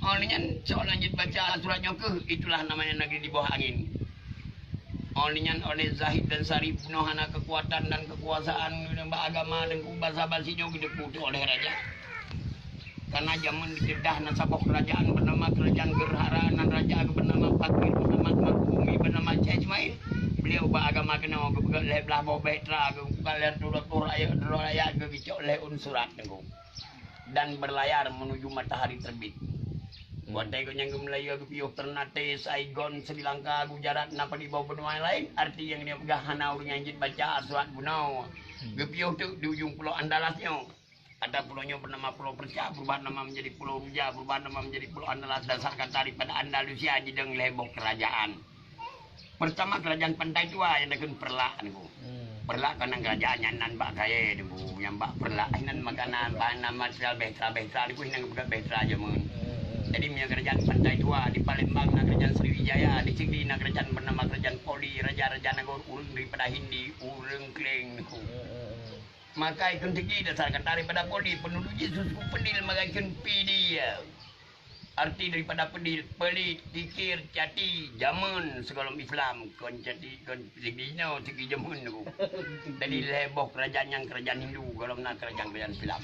Onnya seorang lanjut baca suratnya itulah namanya negeri di bawah angin. Onnya oleh Zahid dan Sarif nohana kekuatan dan kekuasaan agama dan bahasa basinya diputih oleh raja. Karena zaman dijedah nasabah kerajaan bernama kerajaan Gerhara dan raja bernama Fakir bernama Makumi bernama Ismail. Beliau beragama kena belah bawa betra kalian turut raya gecok oleh unsurat dan berlayar menuju matahari terbit. Buat yang Melayu Gepio Ternate Saigon Sri Lanka Gujarat napa di bawah benua lain arti yang dia pegang hanau nyanjit baca surat bunau. Gepio tu di ujung pulau Andalasnya. Ada pulaunya bernama Pulau Persia, berubah nama menjadi Pulau Ruja, berubah nama menjadi Pulau Andalas dasarkan daripada Andalusia jedeng lebok kerajaan. Pertama kerajaan Pantai Tua yang dengan perlak niku. Perlak karena kerajaannya nan bak kaya niku, yang bak perlak nan makanan bahan nama material behtra niku yang begat behtra aja mun. Jadi punya kerajaan Pantai Tua di Palembang, kerajaan Sriwijaya, di Sigli kerajaan bernama kerajaan Poli, raja-raja negara urung daripada Hindi, urung kleng niku. Maka ikon tinggi dasarkan daripada Poli penduduk Yesus ku penil maka ikon dia. Arti daripada penil, pelit, tikir, cati, jamun segala Islam kon cati kon sigino sigi jamun niku. Jadi leboh kerajaan yang kerajaan Hindu kalau nak kerajaan Islam.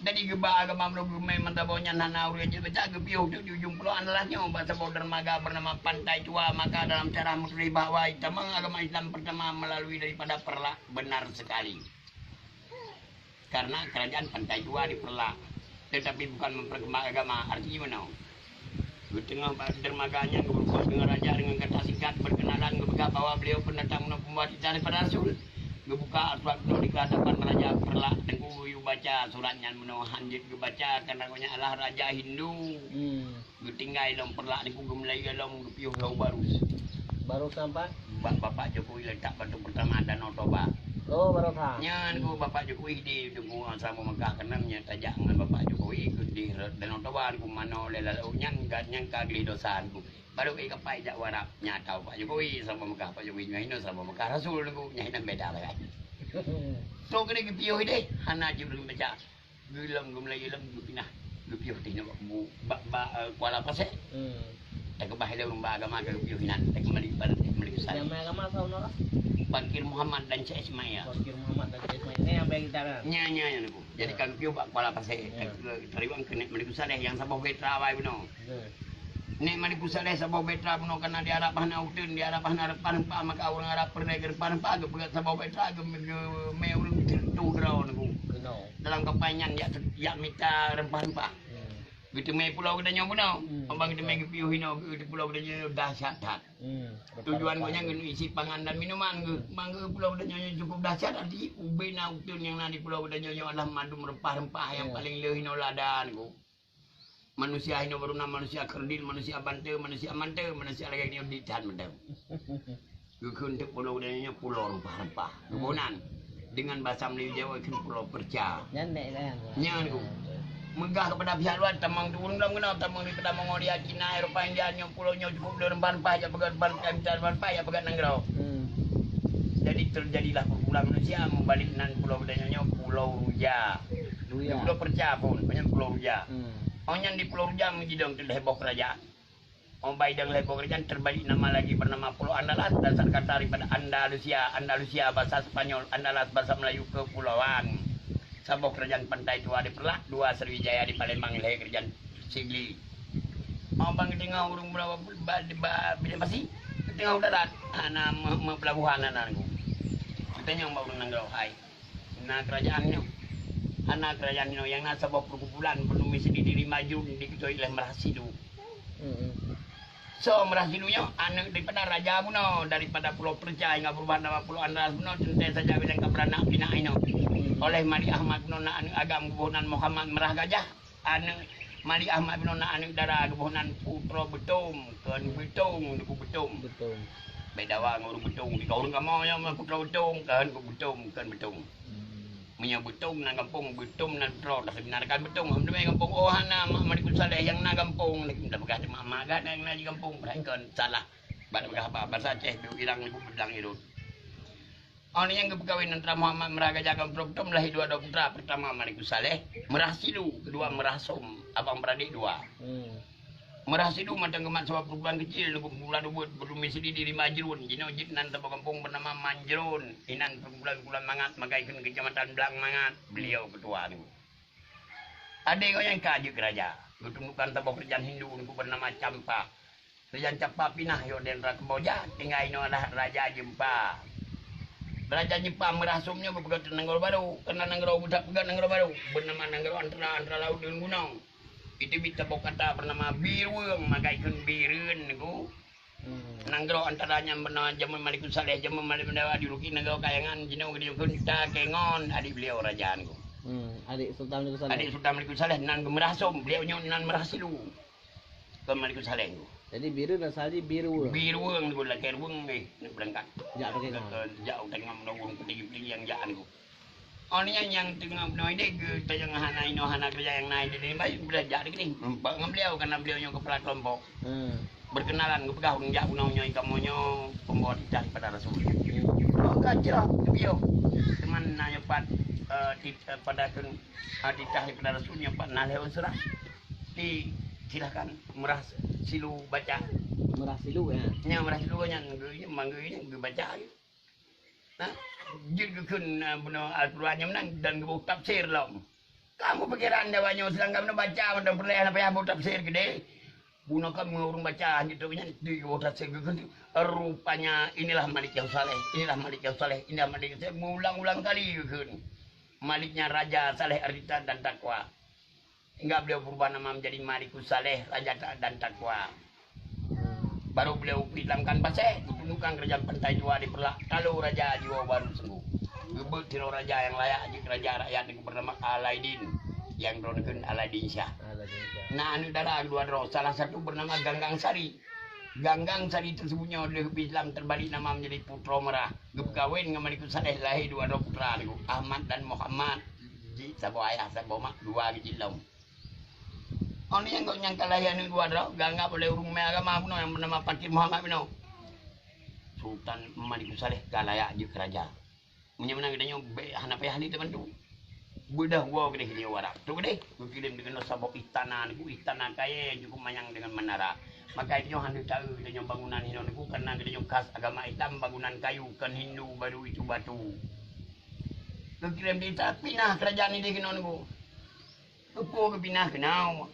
Jadi geba agama menurut mentabonya nana uri aja baca gepiuh di ujung pulau Andalasnya bahasa bawah dermaga bernama Pantai Tua. Maka dalam cara menulis bahwa tamang agama Islam pertama melalui daripada Perlak benar sekali karena kerajaan Pantai Tua di Perlak tetapi bukan memperkembang agama. Artinya mana di tengah dermaganya berkuas dengan raja dengan kata singkat berkenalan ngebega bahwa beliau pendatang pembuat daripada Rasul ngebuka surat di hadapan raja Perlak dan kuyu baca suratnya menawa hanjit baca karena punya Allah raja Hindu. Tinggal dalam Perlak ni ku Melayu dalam piuh lau baru sampai Bapak Jokowi letak batu pertama Danau Toba. Oh baru tah. Nya ku Bapak Jokowi di tunggu sama Mekah kenamnya tajak dengan Bapak Jokowi ikut di Danau Toba ku mano lelalau nyang kagli dosan ku. Baru ke kapai jak warap nyata Pak Jokowi sama Mekah Pak Jokowi nyahino sama Mekah Rasul ku nyahina beda lah. So kena ke piuh deh hana je belum baca gelam Melayu gelam pinah ke piuh teh bu Kuala Pasir. Tak kebah dah rumah agama ke piuh hinan tak kembali pada kembali ke sana. Yang agama saudara Fakir Muhammad dan Syekh Ismail. Fakir Muhammad dan Syekh Ismail ini yang baik kita kan. Nya niku. Jadi kang piuh bak Kuala Pasir. Teriwang kena Meliku Saleh yang sabah betra wae beno. Nek Meliku Saleh sabah betra beno karena di Arab hana utun di Arab hana rempah maka orang Arab perneger rempah ke pegat sabah betra ke meurung tu grau niku. Dalam kepanyan ya minta rempah-rempah. Gitu mai pulau gedanya beno. Abang gitu mai piuh hino di pulau gedanya dahsyat dah. Tujuan nya ngenu isi pangan dan minuman ke. Mangga pulau gedanya cukup dahsyat arti ubena utun yang di pulau gedanya adalah madu rempah-rempah yang paling leuh hino ladan ku. Manusia hino baru nama manusia kerdil, manusia bante, manusia mante, manusia lagi ni dican mendem. Gukun te pulau gedanya pulau rempah-rempah. Kebunan dengan bahasa Melayu Jawa kan pulau Perca. Nyandek kan. Nya niku. Megah kepada pihak luar tamang turun dalam kenal tamang di pada Mongolia Cina Eropa India yang pulaunya cukup rempah-rempah ya pegat rempah ya pegat nanggrau. Jadi terjadilah perkumpulan manusia membalik nan pulau bedanya Pulau Ruja. Pulau Perca pun banyak Pulau Ruja. Onyan di Pulau Ruja menjidong ke heboh kerajaan. Ombai dan heboh kerajaan terbalik nama lagi bernama Pulau Andalas dasar kata daripada Andalusia bahasa Spanyol, Andalas bahasa Melayu kepulauan. Sabok kerajaan Pantai Tua di Perlak, dua Sriwijaya di Palembang leher kerajaan Sigli. Abang tengah urung berapa bila pasti tengah darat ana pelabuhan ana niku. Katanya yang baru nanggrau hai. Nah kerajaannya ana kerajaan yang na sabok perkumpulan penuh misi diri maju diketoi oleh Merahsidu. So Merahsidunya anu daripada raja puno daripada Pulau Perca hingga berubah nama Pulau Andalas puno tentu saja bilang keberana pinah ino. Oleh Mali Ahmad nona anu agam kebunan Muhammad Merah Gajah anu Mali Ahmad nona anu darah kebunan Putra Betung kan Betung ku Betung beda wa ngurung Betung di kaurung kamau nya Putra Betung kan ku Betung kan Betung punya Betung nang kampung Betung nan Putra dah sebenarkan Betung hamde kampung oh hana Maliku Saleh yang nang kampung ni dah bekas mama gad nang di kampung kan salah bad bekas apa bahasa Aceh bilang ibu bedang itu. Orang yang kepegawaian antara Muhammad Merah Gajah Betum lahir dua putra. Pertama Maliku Saleh, Merah Silu, kedua Merah Som. abang beradik 2. Merah sidu matang kemat sebuah perempuan kecil nunggu bulan ubud berdomisi di Majrun jino jitnan sebuah kampung bernama Manjrun inan perbulan mangat magaikan kecamatan Belang Mangat beliau ketua nih ada yang kaji keraja ketundukan sebuah kerajaan Hindu nunggu bernama Campa kerajaan Campa pinah yo den Rakboja tinggal ino adalah raja Jempa raja Jempa merasumnya beberapa Nanggro Baru karena Nanggro budak pegat Nanggro Baru bernama Nanggro antara laut dan gunung itu bisa kata bernama Birweng magaikan Birun niku Nanggro antaranya bernama Jamun Malikul Saleh Jamun Malik Mendawa diluki Nanggro Kayangan jino gediyukun kita kengon adik beliau rajaan ku Adik Sultan Malikul Saleh. Adik Sultan Malikul Saleh nan gemerasum beliau nan merasilu ke Malikul Saleh ku Jadi biru dan salji biru. Birweng niku lah kerweng berangkat Jak pakai ngam. jauh tengah menunggu peti-peti yang jaan ku Orangnya yang tengah menoi dek ke yang hana ino hana kerja yang naik di baik belajar gini ngam beliau karena beliau yang kepala kelompok berkenalan gue pegang jak punaunya kamunya pembawa titah pada rasul oh kacau beliau teman nanya pat pada titah pada rasulnya pat naleo serah silakan meras silu baca Merah silu ya. meras silu nya manggilnya gue baca nah judukun benar Al-Qurannya menang dan gue tafsir loh. Kamu pikiran dawanya sedang kamu baca dan perlahan apa yang tafsir gede. Guna kamu ngurung bacaan gitu nya di tafsir gitu. Rupanya inilah Malik yang saleh, inilah Malik yang saleh, inilah Malik yang saleh. Mengulang-ulang kali gitu. Maliknya Raja Saleh Ardita dan Takwa. Hingga beliau berubah nama menjadi Malikus Saleh Raja dan Takwa. Baru beliau Islamkan Paseh, ketundukan kerajaan Pantai Jua di Perlak. Kalau Raja Jiwa baru sembuh. Gebet tiro raja yang layak di kerajaan rakyat yang bernama Alaidin. Yang bernama Alaidin Syah. Nah, anu darah dua roh. Salah satu bernama Ganggang Sari. Ganggang Sari tersebutnya oleh Islam terbalik nama menjadi Putra Merah. Gebkawin dengan Malikul Saleh lahir 2 roh putra niku. Ahmad dan Muhammad. Ji sabo ayah sabo mak 2 gejilom. Ono yang kau nyangka lahian 2 roh, gangga boleh urung agama puno yang bernama Fakir Muhammad puno. Sultan Malikul Saleh galaya di kerajaan. Menyemenang gedenya hanape ahli teman tu. Bedah gua gede dia warak. Tu gede, gua kirim dengan sabok istana niku istana kaya yang cukup manyang dengan menara. Maka itu handu tahu gedenya bangunan Hindu niku karena gedenya khas agama Islam bangunan kayu kan Hindu baru itu batu. Gua kirim dia pinah kerajaan ini kena niku. Gua pinah kenau.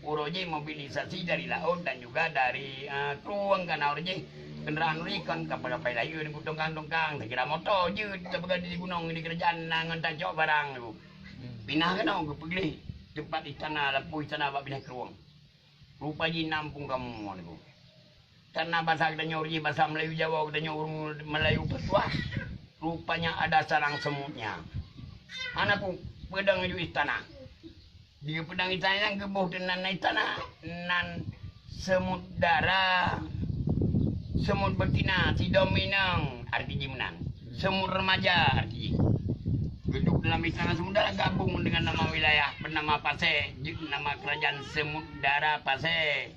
Uroje mobilisasi dari laut dan juga dari Kluang karena uroje kendaraan ikan kapal-kapal layu di dongkang-dongkang kira motor je kita di gunung di kerajaan nangan tajok barang tu pinah kan aku pergi tempat istana lampu istana bak pindah Kluang rupanya nampung kamu tu karena bahasa kita nyori bahasa Melayu Jawa kita nyori Melayu petua rupanya ada sarang semutnya anakku pedang di istana di pedang istana yang gebuh dengan istana nan semut darah semut betina si dominang arti menang semut remaja arti gedung dalam istana semut darah gabung dengan nama wilayah bernama Paseh nama kerajaan semut darah Paseh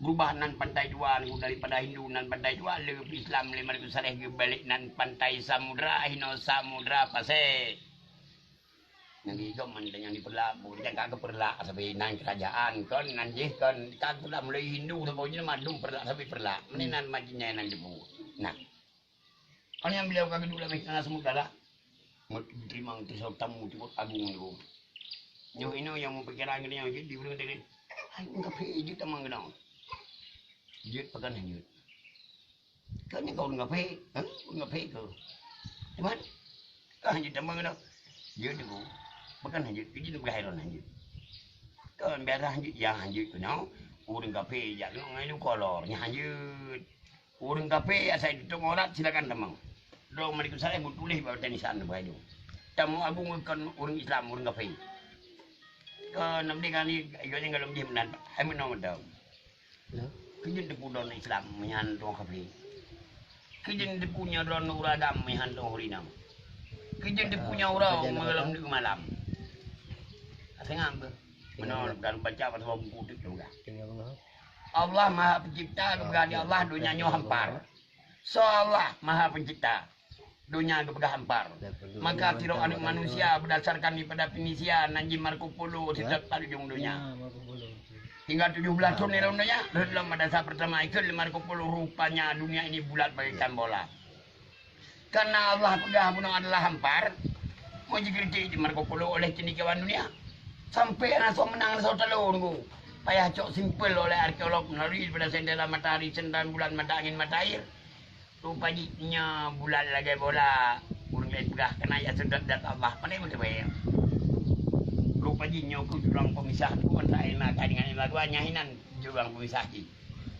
berubah nan pantai dua daripada Hindu nan pantai dua lebih Islam lima ribu saleh balik nan pantai samudra hino samudra Paseh nanti kau mandang yang diperlak, bukan kagak perlak sampai nang kerajaan kan nanti kan kagak perlak mulai Hindu sampai madum perlak sampai perlak, menenan majinya nang debu. Nah, kan yang beliau kagak dulu lebih karena semua galak, mau terima untuk tamu cukup agung itu. Nyo ini yang mau pikiran gini yang jadi dibilang tadi, ay enggak pejut emang genau, jut pekan jut. Kan yang kau enggak pe, enggak pe kau, cuman kan jut emang genau, jut itu. Bukan hanya itu berhairan hanya. Kan biar hanya yang hanya tu no. Urang kafe ya no ngai lu kolornya hanya. Urang kafe asal itu ngorat silakan temang. Do Malikul Saleh tulis bawa tenisan baju. Tamu agung kan urang Islam urang kafe. Kan namdi kali iganya ngalom di menan. Ai menaw daw. Kijin de pudon Islam mihan do kafe. Kijin de punya don uradam mihan do hurinam. Kijin de punya urau malam di malam. Asing menolak dan baca pada buku itu juga. Allah Maha Pencipta keberani Allah dunianya hampar. So Allah Maha Pencipta. dunia kepegah hampar. Maka tiro anak manusia berdasarkan daripada penisian Nanji Marco Polo setiap ujung dunia. Hingga 17 tahun dalam dunia, dalam masa pertama itu Marco Polo rupanya dunia ini bulat bagaikan bola. Karena Allah pegah gunung adalah hampar, mau dikritik di Marco Polo oleh cendekiawan dunia. Sampai langsung menang langsung telur nunggu. Payah cok simpel oleh arkeolog melalui daripada sendera matahari, sendan bulan, mata angin, mata air. Rupanya bulan lagi bola, burung lain pegah kena ya sedot dat Allah. Mana yang boleh rupanya ku jurang pemisah ku antara ilmu dengan ilmu agamanya hinan jurang pemisah ji.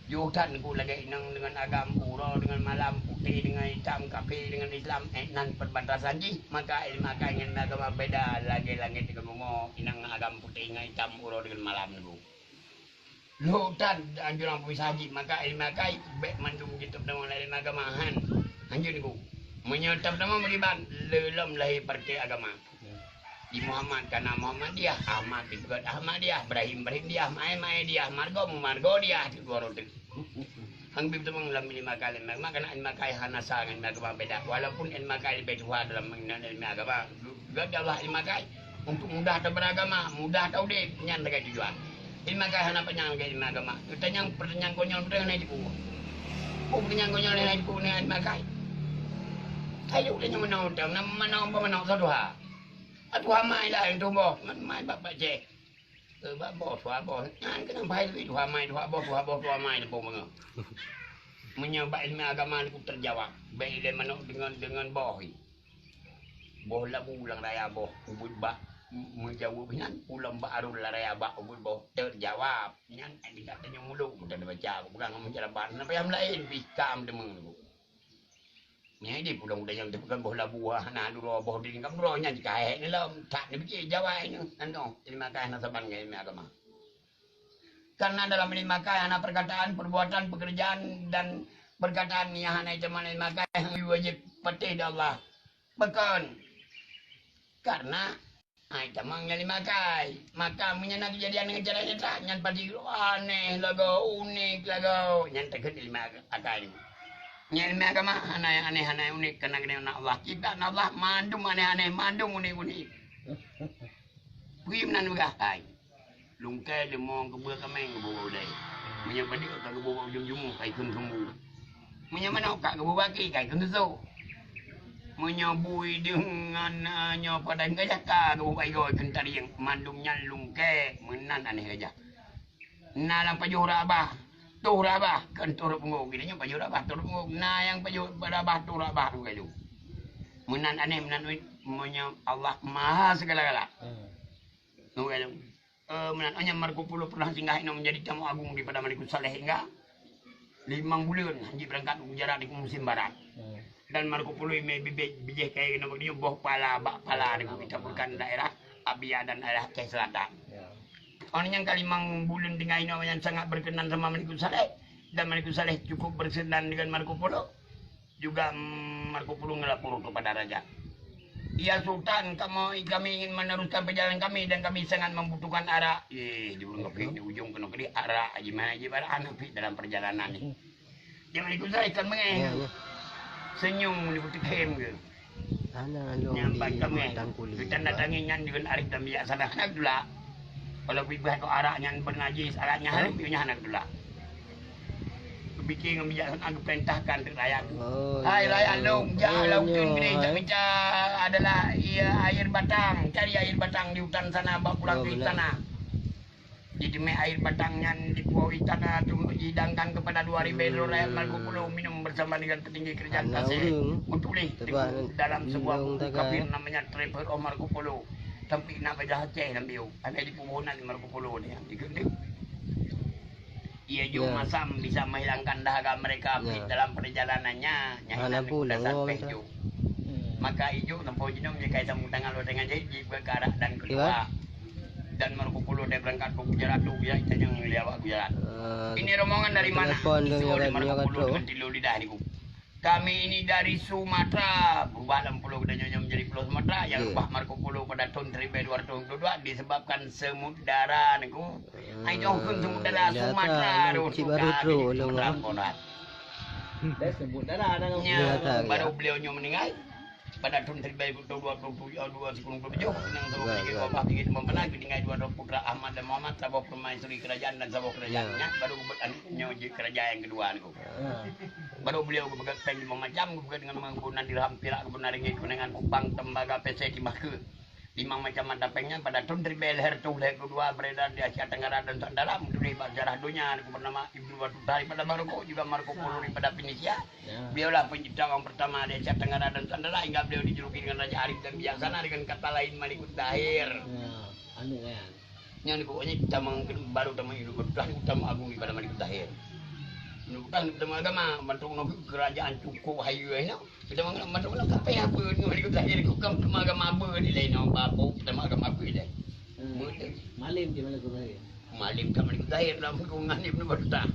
Jutan ku lagi inang dengan agam pura dengan malam putih dengan hitam kafe dengan Islam nan perbatasan ji. Maka ilmu agama beda lagi langit dengan momo inang agam putih dengan hitam pura dengan malam niku. Lutan jurang pemisah ji maka ilmu agai bek mandung gitu dengan ilmu agamahan. Anjur niku menyertap nama beriban lelom lahir partai agama. Di Muhammad karena Muhammadiyah, Ahmad juga Ahmadiyah, Ibrahim dia, Mai dia, Margo dia, itu dua roti. Hang bib tu mengulang lima kali, maka ilmu kai hana sangan agama beda. Walaupun ilmu kai beda dalam mengenal ilmu agama, juga Allah ilmu kai untuk mudah atau beragama, mudah atau deh nyan dekat tujuan. Ilmu kai hana penyang ke ilmu agama. Pertanyaan konyol betul ni diku. Pertanyaan konyol ni diku ni ilmu kai. Kayu dia menau tahu, nama menau satu ha. Aku hamai lah yang tumbuh, mai bapak cek. Bapak suapos, kan kenapa itu itu hamai, suapos hamai tu pun menyebab ilmu agama itu terjawab. Baik dia menuk dengan bohi. Boh labu ulang raya boh, ubud bah menjawab nan ulang baru raya bah ubud boh terjawab. Nyan dikatanya mulu, udah baca, bukan menjaraban. Apa yang lain bikam demeng tu. Ni di pulang udah yang tepukan boh labuah nah dulu boh di ngam dulu nya jika ni lah tak ni biki Jawa ini anu terima kasih nasaban gaya agama karena dalam ilmu kai hana perkataan perbuatan pekerjaan dan perkataan yang hana zaman ilmu kai yang wajib patih Allah bahkan karena ai tamang ilmu kai maka menyenang kejadian dengan caranya tak nyan padi aneh lagu unik lagu nyan tegak ilmu kai ilmu agama aneh unik karena kena Allah kita Allah mandung aneh mandung unik puim nan juga kai lungkai lemong kebua kameng kebua dai menyabadi ka kebua ujung-ujung kai kun kembu menyamana ka kebua baki kai kun tu menyabui dengan nyo padang gajah ka kebua igoi kun tariang mandungnya lungkai menan aneh gajah nalang pajura abah tu rabah kan tu rabah gini nya pajura rabah tu rabah na yang pajura rabah tu rabah tu kayu menan aneh menan monya Allah maha segala-gala tu kayu menan anya Marco Polo pernah singgah ino menjadi tamu agung di pada Malikul Saleh hingga 5 bulan haji berangkat ujaran di musim barat dan Marco Polo me bijih kayak nama dia boh pala bak pala di kita bukan daerah Abia dan daerah Aceh Selatan. Orang yang kali mang bulan dengan ino yang sangat berkenan sama Malikul Saleh dan Malikul Saleh cukup berkenan dengan Marco Polo juga Marco Polo ngelapor kepada raja. Ya Sultan, kami ingin meneruskan perjalanan kami dan kami sangat membutuhkan arak. Di ujung kena kali arak gimana anak dalam perjalanan ni. Dia Malikul Saleh kan mengeh. Senyum dibutuh kem ke. Nyampai kami. Kita datangi nyan dengan arif dan bijaksana anak dulu. Kalau bibah tu araknya bernajis, araknya harus punya anak dulu. Bikin bijaksana aku perintahkan untuk rakyat. Hai rakyat long, jalan lautun gini, bica adalah air batang. Cari air batang di hutan sana, bawa pulang ke sana. Jadi air batangnya di pulau istana itu dihidangkan kepada 2 ribu rakyat Marco Polo minum bersama dengan petinggi kerajaan Aceh untuk dalam sebuah buku kafir namanya Travel of Marco Polo. Tapi nak baca Aceh nambil. Ada di permohonan Marco Polo ni yang digunting. Ia juga masam bisa menghilangkan dahaga mereka dalam perjalanannya. Yang sudah sampai hijau. Maka hijau tempoh jenuh menyekaitan tangan lo dengan jadi berkarak dan kedua. Dan Marco Polo dia berangkat ke Gujarat tu ya kita yang lewat Gujarat. Ini rombongan dari mana? Itu oleh Marco Polo dengan tilu lidah ni. Kami ini dari Sumatera, berubah dalam pulau Kedanyanya menjadi pulau Sumatera yang rubah Marco Polo pada tahun 1222 disebabkan semut dara niku. Ai jongkun semut dara Sumatera tu Sumatera. Semut dara baru beliaunya meninggal. pada tahun 1927 nang sabok ini bapak tinggi membenah dengan dua putra Ahmad dan Muhammad sabok permaisuri kerajaan dan sabok kerajaannya baru nyoji kerajaan yang kedua niku. Baru beliau begat peng 5 macam begat dengan menggunakan dirham perak kebenaran dengan kupang tembaga PC Kimaku. 5 macam mata pengnya pada tahun 1902 beredar di Asia Tenggara dan dalam dunia sejarah dunia bernama Ibnu Battuta pada Maroko juga Marco Polo pada Fenisia. Beliaulah pencipta orang pertama di Asia Tenggara dan Dalam hingga beliau dijuluki dengan Raja Arif dan bijaksana dengan kata lain Malikut Tahir. Anu kan. Yang pokoknya kita baru teman Ibnu Battuta utama agung pada Malikut Tahir. Bukan utama agama bentuk kerajaan cukup hayu ini. Kita bentuk apa ya apa Malikut Tahir bukan utama agama apa di lain orang babu utama agama apa ini. Malim di Malikut Tahir. Malim ke Malikut Tahir dalam hubungan Ibnu Battuta.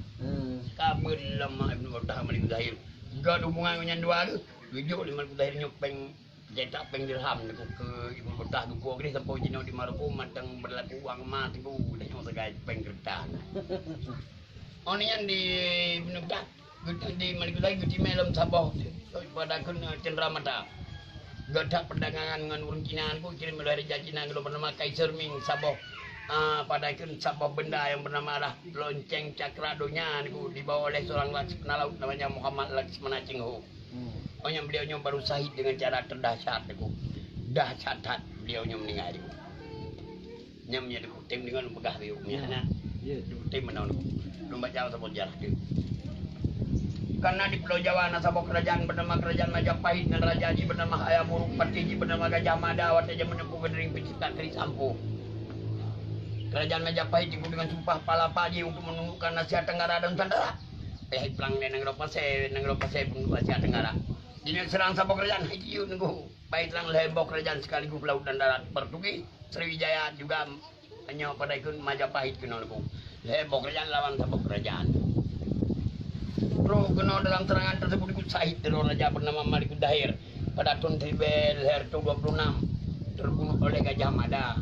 Kabel lama Ibnu Battuta Malikut Tahir. Gak hubungan dengan dua tu. Tujuh di Malikut Tahir nyopeng cetak peng dirham ke Ibnu Battuta ke gua ni sampai jino di Maroko matang berlaku uang emas tu dah nyok segai peng kertas. Oni yang di Ibnu Battuta di Malikut Tahir di malam Sabah pada kun cenderamata. Gadak perdagangan dengan orang Cina ku kirim dari Cina kalau bernama Kaiser Ming Sabah. Pada kun Sabah benda yang bernama lah lonceng cakra dunia niku dibawa oleh seorang Laksmana Laut namanya Muhammad Laksmana Cingho. Oh yang beliau baru syahid dengan cara terdahsyat niku. Dahsyat beliau meninggal niku. Nyamnya niku tim dengan pegah biu nya. Tim menaun niku. Lumba jauh sabot jarak dia. Karena di Pulau Jawa ada sebuah kerajaan bernama Kerajaan Majapahit dan Raja Haji bernama Hayamuruk Patiji bernama Gajah Mada waktu dia menempuh Gedering pencipta keris ampuh. Kerajaan Majapahit ikut dengan sumpah Palapati untuk menundukkan Asia Tenggara dan Nusantara. Pelang dan Negara Pasai pun Asia Tenggara. Ini serang sebuah kerajaan Haji nunggu. Baik terang lembok kerajaan sekaligus laut dan darat Portugis. Sriwijaya juga hanya pada ikut Majapahit kena nunggu. Lembok kerajaan lawan sebuah kerajaan. Roh kena dalam serangan tersebut ikut syahid dari Raja bernama Malikut Tahir pada tahun 1926 terbunuh oleh Gajah Mada.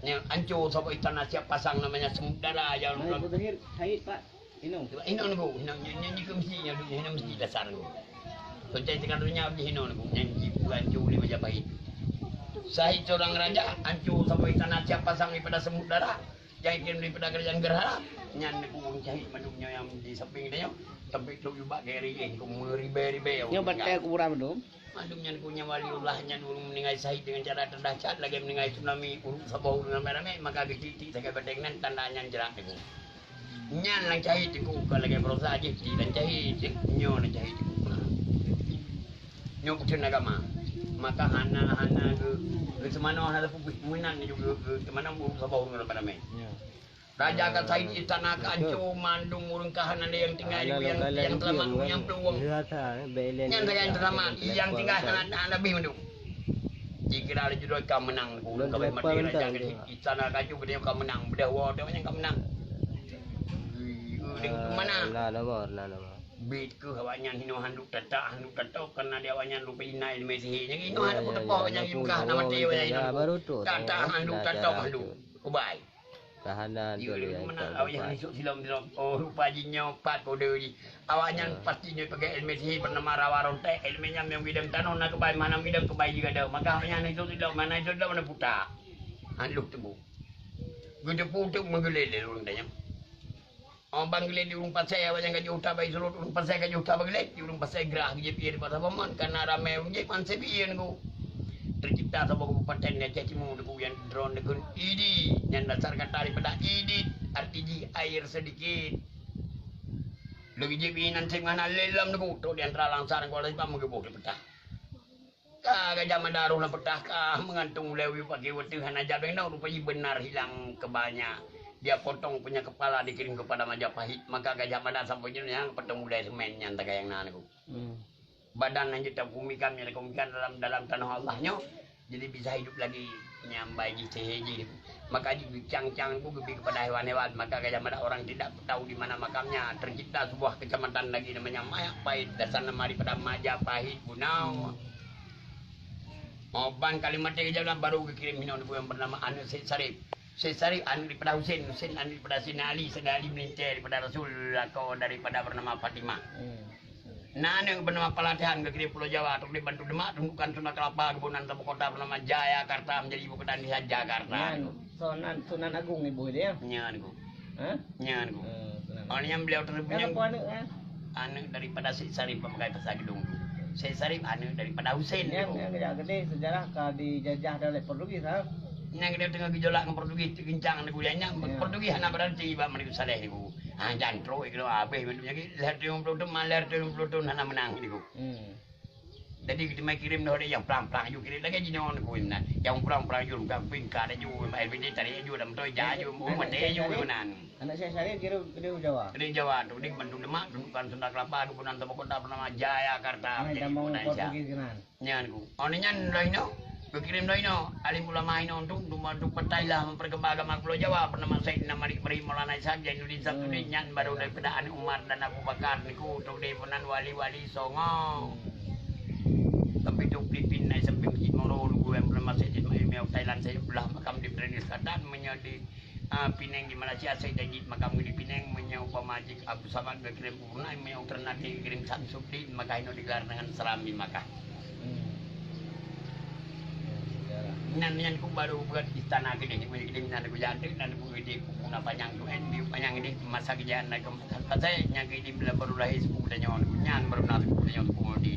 Yang hancur sampai istana siap pasang namanya Semudara yang Malikut Tahir syahid Pak. Hino niku nyanyi ke mestinya hino mesti dasar niku. Soncai tekan dunia di hino niku nyanyi hancur di Majapahit. Syahid seorang raja hancur sampai istana siap pasang daripada Semudara. Yang kirim daripada kerajaan Gerhana nyan niku syahid madungnya yang di samping dia sampai tu juga geri ku meribe-ribe. Nyo batai kuburan belum? Madungnya niku nya waliullahnya dulu meninggal syahid dengan cara terdahsyat lagi meninggal tsunami urut Sabah rame-rame maka getitik saga badengnan tandanya jerak niku. Nyan lang syahid niku kalau lagi berusaha aja dan syahid nyo lang syahid niku. Nyo bukan agama. Maka hana ke semana ada pembunuhan juga ke mana urut Sabah rame-rame. Raja akan Said istana kancu mandung urung kahanan yang tinggal yang terlama yang peluang. Yang terlama yang tinggal anak lebih mandung. Jika ada judul kau menang, kalau mati raja istana kancu berdua kau menang, berdua wadah yang kau menang. Mana? Bit ke awaknya hino handuk tatak karena dia awaknya lupa inai di Mesih. Yang hino handuk tepok yang ibuka nama dia yang baru tu. Tatak handuk Ubai. Tahanan tu dia. Mana awaknya esok silam oh rupa jinya 4 kode ni. Awaknya pastinya pakai Mesih bernama Rawa Ronte. Ilmunya yang bidang tanah nak kebai mana bidang kebai juga ada. Maka awaknya itu tidak mana putar. Handuk tebu. Gede putuk menggelele orang tanya. Orang Bangladesh di rumah saya banyak gaji utah bayi seluruh rumah saya gaji utah Bangladesh di rumah saya gerah gaji piye di pasar paman karena ramai orang jadi pan sepian ku tercipta sebuah kabupaten yang cacimu deku yang drone dekun idi yang dasar kata daripada idi arti air sedikit lebih jepinan sengana lelam deku tu di antara langsaran kuala sipam mengebuk dipetah Gajah Mada lah petah kah mengantung lewi pakai wetuhan aja benau rupanya benar hilang kebanyak. Dia potong punya kepala dikirim kepada Majapahit maka Gajah Mada sampai yang ketemu dari semennya entah yang nanaku. Badan yang kita kumikan dalam tanah Allahnya jadi bisa hidup lagi nyambai di seheji. Maka cang-cang ku lebih kepada hewan-hewan maka Gajah Mada orang tidak tahu di mana makamnya tercipta sebuah kecamatan lagi namanya Majapahit dasar nama daripada Majapahit Bunau. Oban kalimat yang baru kirim hino yang bernama Anu Sarif. Syekh anu daripada Husain anu daripada Sina Ali melintir daripada Rasul atau daripada bernama Fatimah. Nane bernama pelatihan ke kiri Pulau Jawa atau di Bantu Demak tentukan Sunda Kelapa kebunan Tepuk Kota bernama Jayakarta menjadi ibu kota di Jakarta. Sunan Agung ibu dia. Nyan ku. Hah? Nyan ku. Sunan. Orangnya beliau terpunya Apa anak kan? anu daripada Syed Sarif pemakai bahasa Gedung. Syed Sarif anu daripada Husain. Yang gede sejarah ka dijajah oleh Portugis ha. Yang dia tengah gejolak dengan Portugis kencang nego nya Portugis hana berarti ba meniku saleh niku. Ah jantro iki lho ape bentuknya ki leher 30 tahun maler 30 tahun hana menang niku. Jadi kita mai kirim dah yang pelang-pelang ju kirim lagi jino niku imna. Yang pelang-pelang ju ka pingka ada ju mai bini tadi ju dam toy ja ju mate ju menan. Anak saya kira Jawa. Di Jawa tuh di Bandung Demak bukan Sunda Kelapa kebunan Tepuk Kota bernama Jayakarta. Ada mau Portugis kan. Nyan ku. Oni nyan dah ino. Berkirim dah ino. Alim ulama ino untuk pentailah memperkembang agama Pulau Jawa bernama Sayyidina Malik Beri Maulana Ishaq Jainuddin Sabtuddin nyan baru daripada Umar dan Abu Bakar niku untuk di punan wali-wali songo. Tapi itu Filipin naik sampai Masjid Moro dulu yang bernama Masjid Maimeo Thailand saya belah makam di Brunei Selatan menjadi Pinang di Malaysia saya jadi makam di Pinang menyau pamajik Abu Samad berkirim Brunei menyau Ternate kirim Samsudin maka ini digelar dengan seram di Makkah. Nyan ku baru buat istana gede ni boleh kirim nanti ku jadi nanti ku gede ku guna panjang tu biu panjang ini masa kejadian naik ke pasai yang gede bila baru lahir sepupu dan nyawa nyan baru nanti ku nyawa ku di